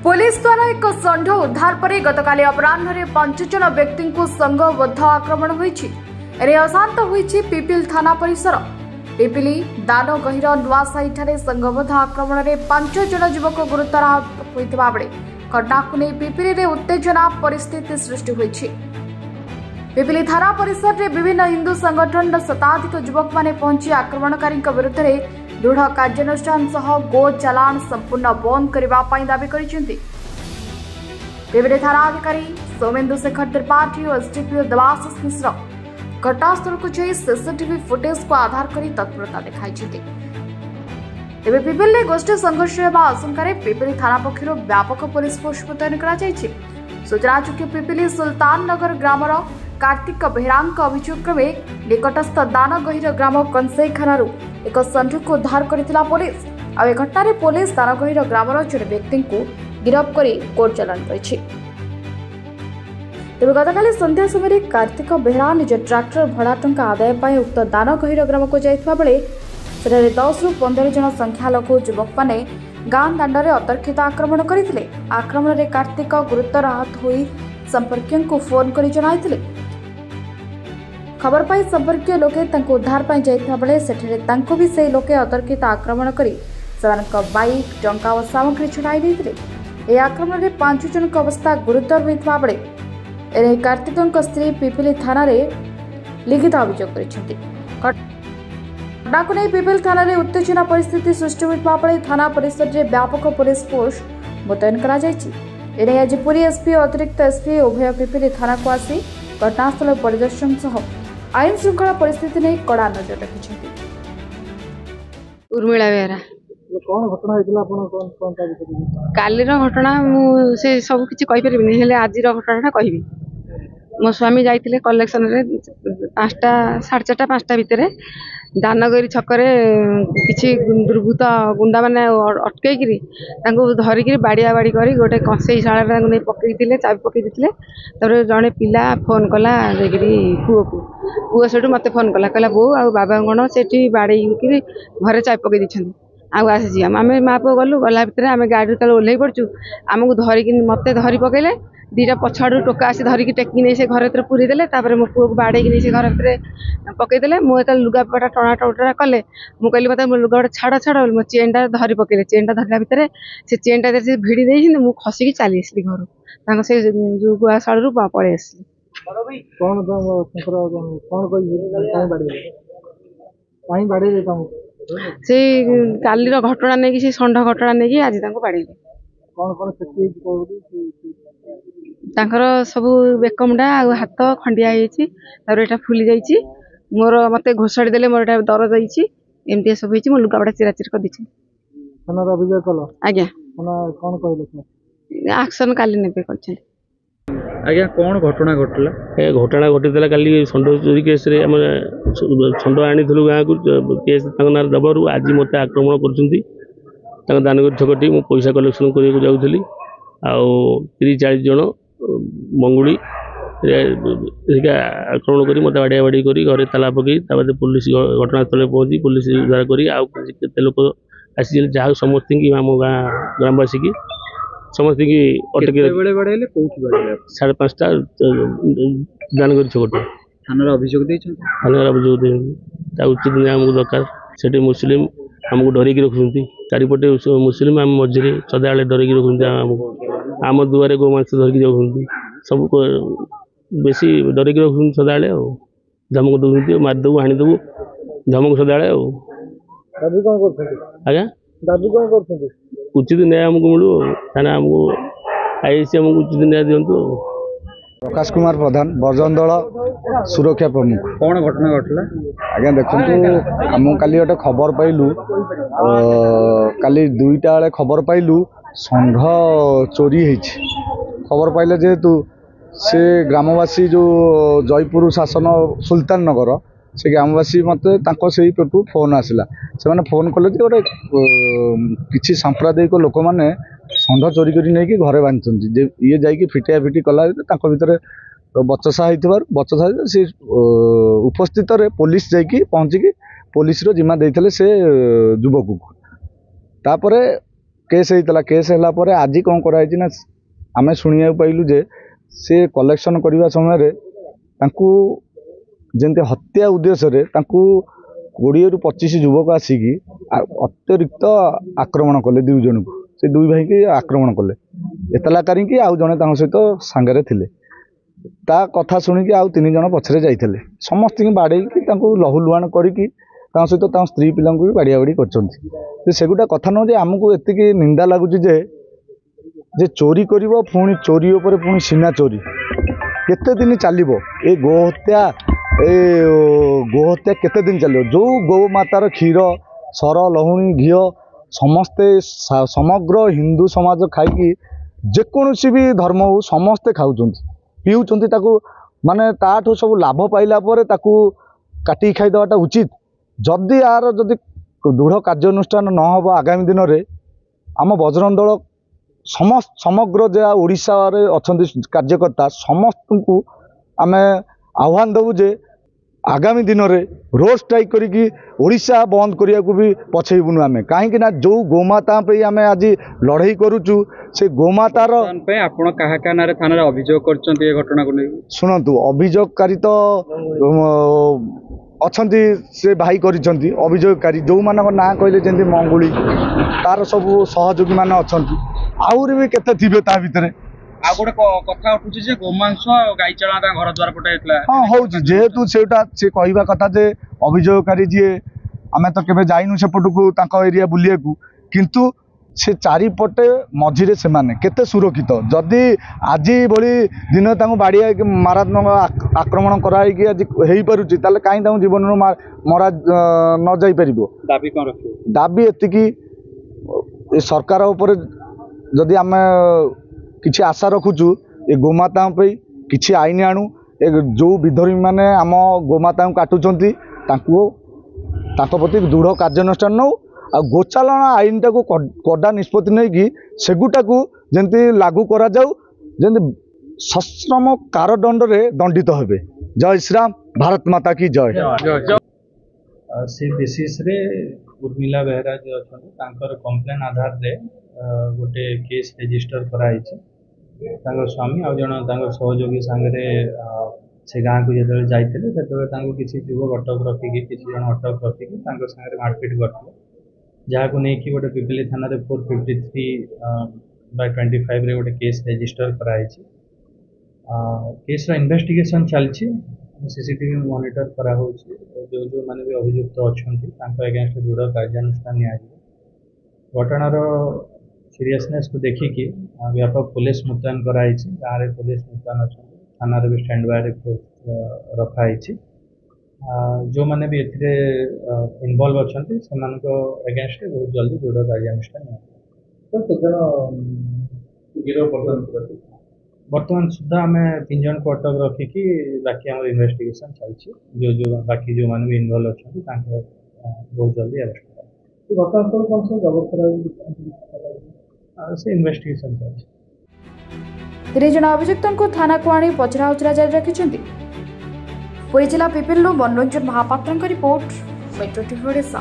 Police द्वारा एक षंढ उद्धार पर गतकाली अपराह्न 5 जन व्यक्ति को संघबद्ध आक्रमण होईछि। अशांत होईछि पिपिल थाना परिसर। पिपिली दानगहिर नुआसाही संघबद्ध आक्रमण में 5 जन युवक गुरुतर आहत होइतिबा बेले घटना को नहीं पिपिली रे उत्तेजना परिस्थिति सृष्टि होईछि। पिपिली थाना परिसर में विभिन्न हिंदू संगठन शताधिक युवक माने पहुंची आक्रमणकारी विरुद्ध में दृढ़ कार्यानुष्ठान सह गो चालान संपूर्ण बंद करने दावी करिसेंति। पिपिली थाना अधिकारी सौमेन्दु शेखर त्रिपाठी और एसडीपीओ देवाशीष मिश्र घटनास्थल को जाई सीसीटीवी फुटेज को आधार कर तत्परता देखाइछिति। तेबे पिपिली गोष्ठी संघर्ष होगा आशंका पिपिली थाना पक्षर व्यापक पुलिस फोर्स मुतयन कराଯାଇଛି। सूचनायोग्य पिपिली सुल्तान नगर ग्रामर कार्तिक बेहरांक अभियोग क्रमे निकटस्थ दानगहिर ग्राम कंसेईखानारू एक षंढ को उद्धार करथिला पुलिस। आ ए घटना रे पुलिस दानगहिर ग्रामर जड़े व्यक्ति को गिरफ्त कर कोर्ट चालान करिछि। तेज गतकाली संध्या समय कार्तिक बेहरा निज ट्राक्टर भड़ा टंका आदाय पाई उक्त दानगहिर ग्राम को जाइथिबा बेले सेठारे 10 ରୁ 15 जन संख्यालघु युवक माने गां दांडरे अतर्कित आक्रमण करथिले। आक्रमण रे कार्तिक गुरुतर आहत होई संपर्कियों को फोन कर जणाइथिले। खबर पाई संपर्कीय लोके तांको उद्धार पाई जाइथा बेले सेठरे तांको भी से लोके अतर्कित आक्रमण करी सेमानक बाइक टंका और सामग्री छड़ाई देथिले। ए आक्रमण रे 5 जनक अवस्था गुरुतर होइथबा बेले एने कार्तिकक स्त्री पिपिली थाना रे लिखित अभियोग करिसेंति। घटना को नहीं पिपिली थाना रे उत्तेजना परिस्थिति सृष्टि होइथबा बेले थाना परिसर रे व्यापक पुलिस फोर्स मुतयन करा जायछि। एने आज पुरी एसपी और अतिरिक्त एसपी उभय पिपिली थाना को आसी घटनास्थल परिदर्शन सह आईन श्रृंखला परिस्थिति नहीं कड़ा नजर रखिछथि। उर्मिला बेहरा कौन घटना होइतिला आपण कोन कालीर घटना मु से सब किछि कहि परिबिनी हेले आजिर घटनाटा कहिबी। मो स्वामी जाइतिले कलेक्शन रे 5टा 4:30 5टा भितरे दानगरी छकरे किछि दुर्बृत्त गुंडा माने अटकेकिरी तांको धरिकिरी बाड़िया बाड़ी करी गोटे कंसेई शाळा तांको नै पकेइतिले चाबी पकेइ दितिले। तबरे जणे पिला फोन कला देगिरी पुओ सेठु मते फोन कला कहला बो आ बाबा गण सेठी बाड़ेइकिरी घरे चाबी पकेइ दिछन आउ आसी आमे मा पुओ गलु गला भितरे आमे गाड़ी तले ओल्लै पड़चु आमको धरिकी मते धरी पकेइले दीटा पछाड़ू टोका आसी धरिकी टेकी नहीं से घर भीतर पूरी देले। तापर मो पुओ को बाड़ेकी नहीं से घर भीतर पकेइदेले। मु एत लुगापटा टणा टोटा कले मु कहली मते लुगापटा छाड़ छाड़ मो चेनटा धरी पकेइले। चेनटा धरला भितर से चेनटा से भिड़ी देइछिन मु खसिकी चली आसली घर तांको से जो गुआशाळू पळे आसली। कौन कौन कहीं बाड़े से कालीर घटना नहीं से षंढ घटना नहीं आज तांको बाड़ेले। कौन कौन तांकर सब बेकमुंडा आ हाथ खंडिया होइछि तार एटा फुली जाइछि मोर मते घोषाड़ी देले मोर एटा दर्द होइछि एमती सब होइछि मो लुगाबडा चिराचिर कर दिछि। थाना अभियोग कलो आज्ञा थाना कौन कहले एक्शन काली नेबे करछन। आज्ञा कौन घटना घटला ए घटना घटिला काली षंढ चोरी केस रे हम षंढ आनिथिलु गाँ को केस तांग दबारू आज मते आक्रमण करछंती। तांग दानगरी छकटी मो पैसा कलेक्शन करिया जाउथली आउ 30-40 जन मंगुड़ी आक्रमण कर मत बाड़िया बाड़ी कर घरे ताला पकई पुलिस घटनास्थल पहुँची पुलिस उद्धार कर आते लोक आसी जहाँ समस्त आम गाँ ग्रामवासी की समस्त की अटक 5:30 दानगरी छकटे थाना अभियोग थाना अभियोग उचित न्याय आमको दरकार। से मुस्लिम आमको डरिकी रखुंट चारिपटे मुस्लिम आम मझे सदाबे डरिकी रखुंट आम दुआरे गोमांस धरिकी जाऊँ सब बेसी डरिकी रखुंट सदाबे धमक दौरान मारिदेबू हाणीदेबू धमक सदाबे आज्ञा उचित न्याय आमको मिलू थाना आमको आईसी आमको उचित न्याय दिंतु। प्रकाश कुमार प्रधान बजरंग दल सुरक्षा प्रमुख। कौन घटना घटला आज्ञा देखु आम काली गोटे खबर पाइलु काली 2टा बेले खबर पाइलु षंढ चोरी होइछि। खबर पाइले जेहेतु से ग्रामवासी जो जयपुर शासन सुल्तान नगर से ग्रामवासी मत से पेटू फोन आसला से मैंने फोन कले गोटे किसी सांप्रदायिक लोक मैंने षंढ चोरी कर नहीं घरे बांधि ये जाकि फिटिया फिटी कला भितर बचसा बचसा से उपस्थित पुलिस जाकि पहुँचिकी पुलिस जिम्मा देते से युवक को तापर केस होता केस है आज कौन कराई ना आम शुणा पाइलु जे से कलेक्शन करने समय जमी हत्या उद्देश्य 20 ରୁ 25 युवक आसिकी अतिरिक्त आक्रमण कले दुई जन को से दुई भाई की आक्रमण कले एतला करी आउ जड़े सहित सांगे थे ता कथा शुणिकी आउ 3 जन पछरे जाइए समस्त बाड़े लहु लुहाण करी सहित स्त्री पिला भी बाड़िया बाड़ी कर सेगुटा कथा नुह जे आमको एति निंदा लगुच जे चोरी कर पुणी चोरी उपर पुणी सीना चोरी केते दिन चलो ये गोहत्या गोहत्या केते दिन चलो जो गोमातार क्षीर सर लहुणी घी समस्ते समग्र हिंदू समाज खाई जेकोसी भी धर्म हो समस्ते खाऊँ पीऊँच माने ताठू सब लाभ पाइला काटी खाईदेवाटा उचित जदि यार जदि दृढ़ कार्यानुष्ठान न हो आगामी दिन में आम बजरंग दल समग्र जहाँ ओडिशा रे अच्छा कार्यकर्ता समस्त को आम आह्वान देवु जे आगामी दिन में रोड स्ट्राइक करी ओडिशा बंद करने को भी पछेबुनु आम कहीं जो गोमाता पे आम आज लड़ाई करुचु से गोमातार थाना अभियोग कर घटना को शुणु अभियोगकारी तो अच्छा से भाई करिसेंती अभियोगकारी जो मान ना कहले जमी मंगुली तार सब सहयोगी मान अच्छा आहरी भी केते थिबे ता भितरे आ गोटे कथा उठुछि जे गोमांस गाई चला घर द्वार पटे हाँ हूँ जेहेतु सेटा से कहवा कथा जे अभियोगकारी जी आम तो केबे जाइनु सेपटू एरिया बुलिया किंतु से चारिपटे मझिरे से माने केते सुरक्षित जदि आज भली दिन बाड़िया मारात्मक आक्रमण कराई आज हो पारुची कहीं जीवन मरा न जाई परिबो दाबी कौन रखियो दाबी एतिकी सरकार उपर जदि आम किसी आशा रखुचु ए गोमाता किसी आईन आणु जो विधर्मी माने आम गोमाता काटुचंती प्रति दृढ़ कार्यानुष्ठान नौ आ गोचालाण आईन टाक कड़ा निष्पत्ति नहीं सेगुटा को जमी लागू करा जाऊ जमी सश्रम कारादंड रे दंडित हेबे। जय श्रीराम, भारत माता की जय। से बेसिस रे उर्मिला बेहरा जो अच्छा कंप्लेन आधार रे गोटे केस रजिस्टर कराई स्वामी आ जन सहयोगी सांगे से गाँव को जो जाते किसी युवक अटक रखिकी किसी जन अटक रखिकी सागे मारपिट करते जहाँ को नहीं कि गोटे पिपली थाना 453/25 रे गोटे केस रजिस्टर कराई केस इन्वेस्टिगेशन चलती सीसीटीवी मॉनिटर करा जो जो माने भी अभियुक्त अच्छा एगेंस्ट दृढ़ कार्यानुष्ठान निया घटनार सीरियसनेस को देखिकी व्यापक पुलिस मुतयन कराई गाँव में पुलिस मुतयन अच्छा थाना भी स्टैंड बाय रखाई जो मैंने भी इनवॉल्व अच्छा से एगेंस्ट बहुत जल्दी दृढ़ कार्यानुष्ठान बर्तमान सुधा आम 3 जन को अटक रखिकी बाकी आम इन्वेस्टिगेशन चलती जो जो बाकी जो मैंने भी इनवॉल्व अच्छा बहुत जल्दी अरेस्ट से इन्वेस्टिगेशन चलती। 3 जन अभियुक्त को थाना को आनी पचरा उचरा जारी रखिछन्ति। पुरी जिला पिपिलु मनोरंजन महापात्रଙ୍କ रिपोर्ट मेट्रो टीवी ओडिशा।